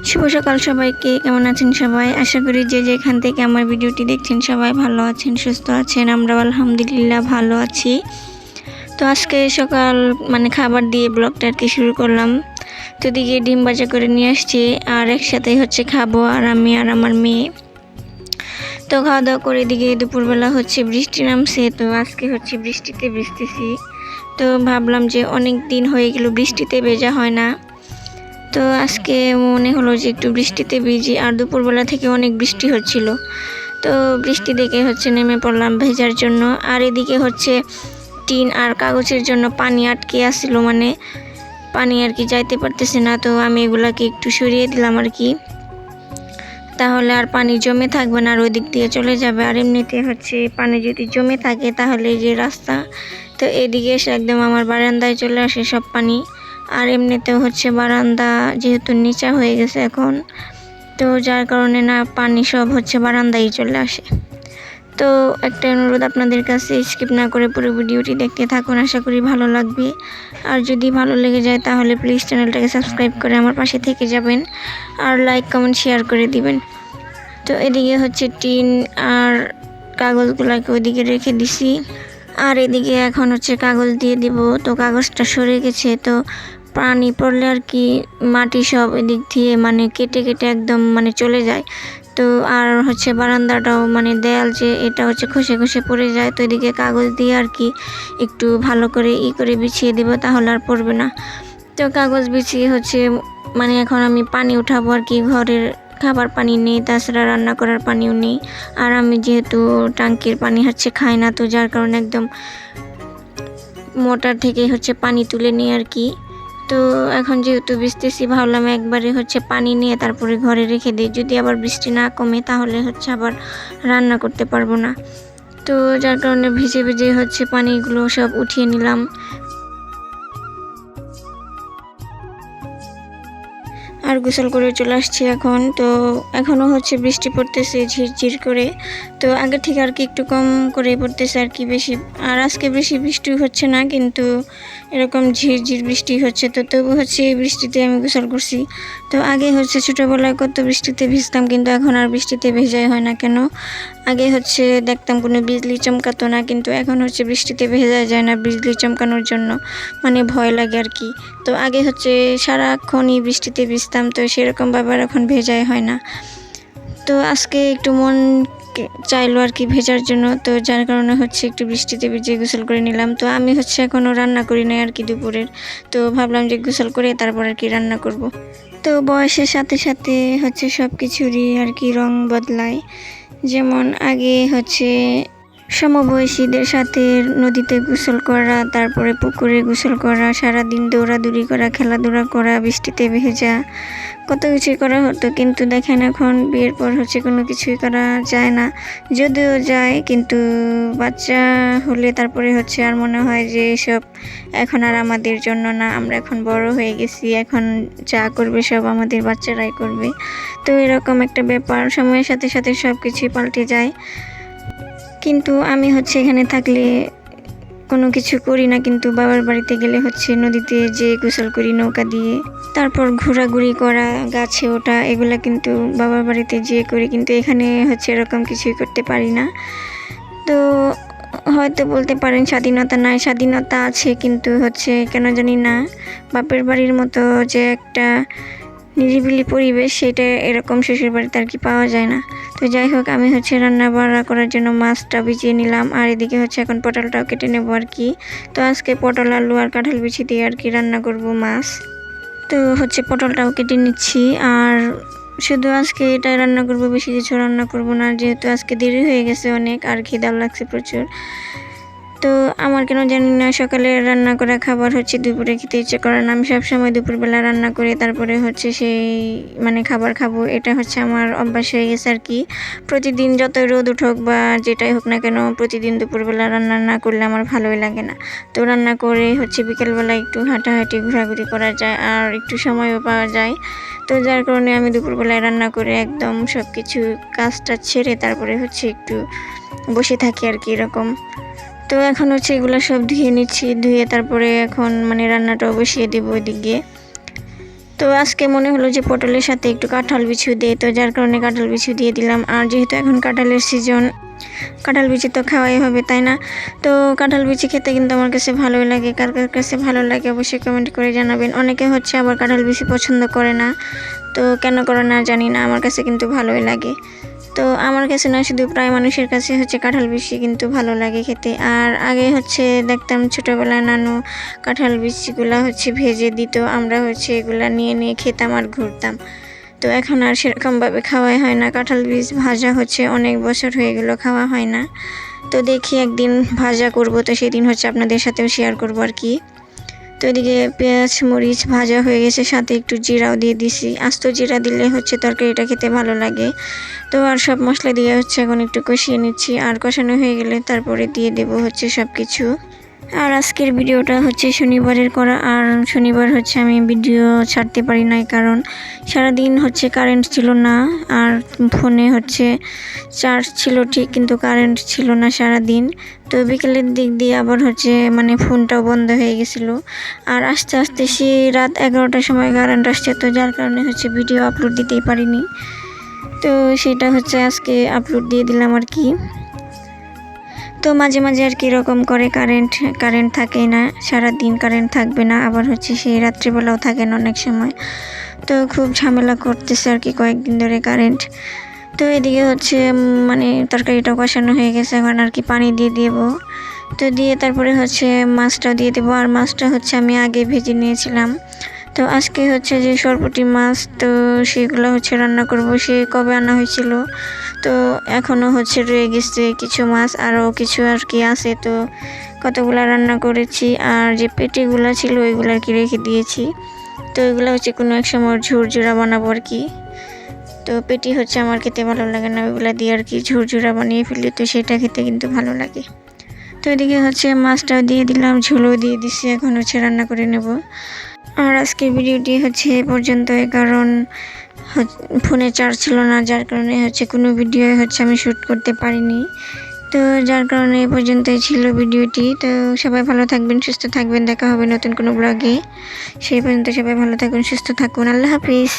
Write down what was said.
শুভ সকাল সবাইকে। কেমন আছেন সবাই? আশা করি যে যেখান থেকে আমার ভিডিওটি দেখছেন সবাই ভালো আছেন, সুস্থ আছেন। আমরাও আলহামদুলিল্লাহ ভালো আছি। তো আজকে সকাল খাবার দিয়ে ব্লগটা আর কি শুরু করলাম। তো দিকে ডিম ভাজা করে নিয়ে আসছি আর একসাথেই খাবো আর আমি আর আমার মেয়ে। তো খাওয়া দাওয়া করে দিকে দুপুরবেলা বৃষ্টি নামছে। তো আজকে বৃষ্টিতে ভিজতেছি। তো ভাবলাম যে অনেক দিন হয়ে গেল বৃষ্টিতে ভেজা হয় না। তো আজকে মনে হলো যে একটু বৃষ্টিতে ভিজি, আর দুপুরবেলা থেকে অনেক বৃষ্টি হচ্ছিল। তো বৃষ্টি দেখে নেমে পড়লাম ভেজার জন্য। আর এদিকে টিন আর কাগজের জন্য পানি আটকে আসছিল, পানি আর কি যাইতে পারতেছে না। তো আমি এগুলাকে একটু সরিয়ে দিলাম আর কি, তাহলে আর পানি জমে থাকবে না আর ওই দিক দিয়ে চলে যাবে। আর এমনিতে পানি যদি জমে থাকে তাহলে যে রাস্তা, তো এদিকে এসে একদম আমার বারান্দায় চলে আসে সব পানি। আর এমনিতেও বারান্দা যেহেতু নিচা হয়ে গেছে এখন, তো যার কারণে না পানি সব বারান্দায় চলে আসে। তো একটা অনুরোধ আপনাদের কাছে, স্কিপ না করে পুরো ভিডিওটি দেখতে থাকুন, আশা করি ভালো লাগবে। আর যদি ভালো লেগে যায় তাহলে প্লিজ চ্যানেলটাকে সাবস্ক্রাইব করে আমার পাশে থেকে যাবেন আর লাইক কমেন্ট শেয়ার করে দিবেন। তো এদিকে টিন আর কাগজগুলোকে ওইদিকে রেখে দিছি, আর এদিকে এখন কাগজ দিয়ে দিব। তো কাগজটা সরে গেছে, তো পানি পড়লে আর কি মাটি সব এদিক দিয়ে কেটে কেটে একদম চলে যায়। তো আর বারান্দাটাও দেয়াল যে এটা খসে খসে পড়ে যায়। তো এদিকে কাগজ দিয়ে আর কি একটু ভালো করে বিছিয়ে দিব, তাহলে আর পড়বে না। তো কাগজ বিছিয়ে এখন আমি পানি উঠাবো আর কি। ঘরের খাবার পানি নেই, তাছাড়া রান্না করার পানিও নেই। আর আমি যেহেতু ট্যাঙ্কির পানি খাই না, তো যার কারণে একদম মোটর থেকে পানি তুলে নিই আর কি। তো এখন যেহেতু ভিজতেছি, ভাবলাম একবারে পানি নিয়ে তারপরে ঘরে রেখে দিই। যদি আবার বৃষ্টি না কমে তাহলে আবার রান্না করতে পারবো না। তো যার কারণে ভিজে ভিজে পানিগুলো সব উঠিয়ে নিলাম। আর গোসল করে চলে আসছি এখন। তো এখনও বৃষ্টি পড়তেছে ঝিরঝির করে। তো আগের থেকে আর কি একটু কম করে পড়তেছে আর কি, বেশি আর আজকে বেশি বৃষ্টি হচ্ছে না, কিন্তু এরকম ঝিরঝির বৃষ্টি হচ্ছে। তো তবু এই বৃষ্টিতে আমি গোসল করছি। তো আগে ছোটোবেলায় কত বৃষ্টিতে ভিজতাম, কিন্তু এখন আর বৃষ্টিতে ভেজাই হয় না কেন। আগে দেখতাম কোনো বিজলি চমকাতো না, কিন্তু এখন বৃষ্টিতে ভেজা যায় না বিজলি চমকানোর জন্য, ভয় লাগে আর কি। তো আগে সারাক্ষণই বৃষ্টিতে ভিজতাম, তো সেরকমভাবে আর এখন ভেজাই হয় না। তো আজকে একটু মন চাইলো আর কি ভেজার জন্য, তো যার কারণে একটু বৃষ্টিতে ভিজে গোসল করে নিলাম। তো আমি এখনও রান্না করি নাই আর কি দুপুরের। তো ভাবলাম যে গোসল করে তারপর আর কি রান্না করব। তো বয়সের সাথে সাথে সব কিছুরই আর কি রং বদলায়। যেমন আগে সমবয়সীদের সাথে নদীতে গোসল করা, তারপরে পুকুরে গোসল করা, সারাদিন দৌড়াদৌড়ি করা, খেলাধুলা করা, বৃষ্টিতে ভেজা, কত কিছুই করা হতো। কিন্তু দেখেন এখন বিয়ের পর কোনো কিছুই করা যায় না। যদিও যায়, কিন্তু বাচ্চা হলে তারপরে আর মনে হয় যে এসব এখন আর আমাদের জন্য না, আমরা এখন বড় হয়ে গেছি, এখন যা করবে সব আমাদের বাচ্চারাই করবে। তো এরকম একটা ব্যাপার, সময়ের সাথে সাথে সব কিছুই পাল্টে যায়। কিন্তু আমি এখানে থাকলে কোনো কিছু করি না, কিন্তু বাবার বাড়িতে গেলে নদীতে যে গোসল করি নৌকা দিয়ে, তারপর ঘোরাঘুরি করা, গাছে ওঠা, এগুলা কিন্তু বাবার বাড়িতে যেয়ে করি। কিন্তু এখানে এরকম কিছুই করতে পারি না। তো হয়তো বলতে পারেন স্বাধীনতা নাই, স্বাধীনতা আছে, কিন্তু কেন জানি না বাপের বাড়ির মতো যে একটা নিরিবিলি পরিবেশ, সেটা এরকম শ্বশুর বাড়িতে আর কি পাওয়া যায় না। তো যাই হোক, আমি রান্না বান্না করার জন্য মাছটা ভিজিয়ে নিলাম, আর এদিকে এখন পটলটাও কেটে নেবো আর কি। তো আজকে পটল, আলু আর কাঁঠাল বিচি দিয়ে আর কি রান্না করব মাছ। তো পটলটাও কেটে নিচ্ছি, আর শুধু আজকে এটাই রান্না করব, বেশি কিছু রান্না করব না, যেহেতু আজকে দেরি হয়ে গেছে অনেক, আর খিদাও লাগছে প্রচুর। তো আমার কেন জানি না সকালে রান্না করা খাবার দুপুরে খেতে ইচ্ছে করে না। আমি সবসময় দুপুরবেলা রান্না করে তারপরে সেই খাবার খাবো, এটা আমার অভ্যাস হয়ে গেছে আর কি। প্রতিদিন যতই রোদ উঠুক বা যেটাই হোক না কেন, প্রতিদিন দুপুরবেলা রান্না না করলে আমার ভালোই লাগে না। তো রান্না করে বিকেলবেলা একটু হাঁটাহাঁটি ঘোরাঘুরি করা যায়, আর একটু সময়ও পাওয়া যায়। তো যার কারণে আমি দুপুরবেলায় রান্না করে একদম সব কিছু কাজটা ছেড়ে তারপরে একটু বসে থাকি আর কি এরকম। তো এখন এগুলো সব ধুয়ে নিচ্ছি, ধুয়ে তারপরে এখন রান্নাটাও বসিয়ে দেবো ওইদিকে। তো আজকে মনে হলো যে পটলের সাথে একটু কাঁঠাল বিচু দিয়ে, তো যার কারণে কাঁঠাল বিচু দিয়ে দিলাম। আর যেহেতু এখন কাঁঠালের সিজন, কাঁঠাল বিচি তো খাওয়াই হবে, তাই না? তো কাঁঠাল বিচি খেতে কিন্তু আমার কাছে ভালোই লাগে। কার কার কাছে ভালো লাগে অবশ্যই কমেন্ট করে জানাবেন। অনেকে হচ্ছে আবার কাঁঠাল বিচি পছন্দ করে না, তো কেন করে না জানি না, আমার কাছে কিন্তু ভালোই লাগে। তো আমার কাছে না, শুধু প্রায় মানুষের কাছে হচ্ছে কাঁঠাল বিচি কিন্তু ভালো লাগে খেতে। আর আগে হচ্ছে দেখতাম ছোটোবেলায় নানু কাঁঠাল বিচিগুলা হচ্ছে ভেজে দিত, আমরা হচ্ছে এগুলা নিয়ে নিয়ে খেতাম আর ঘুরতাম। তো এখন আর সেরকমভাবে খাওয়াই হয় না। কাঁঠাল বীজ ভাজা হচ্ছে অনেক বছর হয়ে গেল খাওয়া হয় না। তো দেখি একদিন ভাজা করব, তো সেদিন হচ্ছে আপনাদের সাথেও শেয়ার করব আর কি। তো এদিকে পেঁয়াজ মরিচ ভাজা হয়ে গেছে, সাথে একটু জিরাও দিয়ে দিছি। আস্ত জিরা দিলে হচ্ছে তরকারিটা খেতে ভালো লাগে। তো আর সব মশলা দিয়ে হচ্ছে এখন একটু কষিয়ে নিচ্ছি, আর কষানো হয়ে গেলে তারপরে দিয়ে দেব হচ্ছে সব কিছু। আর আজকের ভিডিওটা হচ্ছে শনিবারের করা, আর শনিবার হচ্ছে আমি ভিডিও ছাড়তে পারি নাই, কারণ সারাদিন হচ্ছে কারেন্ট ছিল না। আর ফোনে হচ্ছে চার্জ ছিল ঠিক, কিন্তু কারেন্ট ছিল না সারাদিন। তো বিকেলের দিক দিয়ে আবার হচ্ছে মানে ফোনটাও বন্ধ হয়ে গেছিলো। আর আস্তে আস্তে সেই রাত 11টার সময় কারেন্ট আসছে, তো যার কারণে হচ্ছে ভিডিও আপলোড দিতেই পারিনি। তো সেটা হচ্ছে আজকে আপলোড দিয়ে দিলাম আর কি। তো মাঝে মাঝে আর কীরকম করে কারেন্ট থাকেই না, সারাদিন কারেন্ট থাকবে না, আবার হচ্ছে সেই রাত্রিবেলাও থাকে না অনেক সময়। তো খুব ঝামেলা করতেছে আর কি কয়েকদিন ধরে কারেন্ট। তো এদিকে হচ্ছে মানে তরকারিটা কষানো হয়ে গেছে, এখন আর কি পানি দিয়ে দেবো। তো দিয়ে তারপরে হচ্ছে মাছটা দিয়ে দেবো। আর মাছটা হচ্ছে আমি আগে ভেজে নিয়েছিলাম। তো আজকে হচ্ছে যে সরপুঁটি মাছ, তো সেগুলো হচ্ছে রান্না করব। সে কবে আনা হয়েছিল, তো এখনও হচ্ছে রয়ে গেছে কিছু মাছ, আরও কিছু আর কি আছে। তো কতগুলো রান্না করেছি, আর যে পেটিগুলো ছিল ওইগুলো আর কি রেখে দিয়েছি। তো এগুলো হচ্ছে কোনো এক সময় ঝুরঝুরা বানাবো আর কি। তো পেটি হচ্ছে আমার খেতে ভালো লাগে না, ওইগুলো দিয়ে আর কি ঝুরঝুরা বানিয়ে ফেলি, তো সেটা খেতে কিন্তু ভালো লাগে। তো এদিকে হচ্ছে মাছটাও দিয়ে দিলাম, ঝোলও দিয়ে দিচ্ছি, এখন হচ্ছে রান্না করে নেব। আর আজকের ভিডিওটি হচ্ছে এ পর্যন্তই, কারণ ফোনে চার্জ ছিল না, যার কারণে হচ্ছে কোনো ভিডিও হচ্ছে আমি শ্যুট করতে পারিনি। তো যার কারণে এ পর্যন্তই ছিল ভিডিওটি। তো সবাই ভালো থাকবেন, সুস্থ থাকবেন, দেখা হবে নতুন কোনো ব্লগে। সেই পর্যন্ত সবাই ভালো থাকুন, সুস্থ থাকুন, আল্লাহ হাফিজ।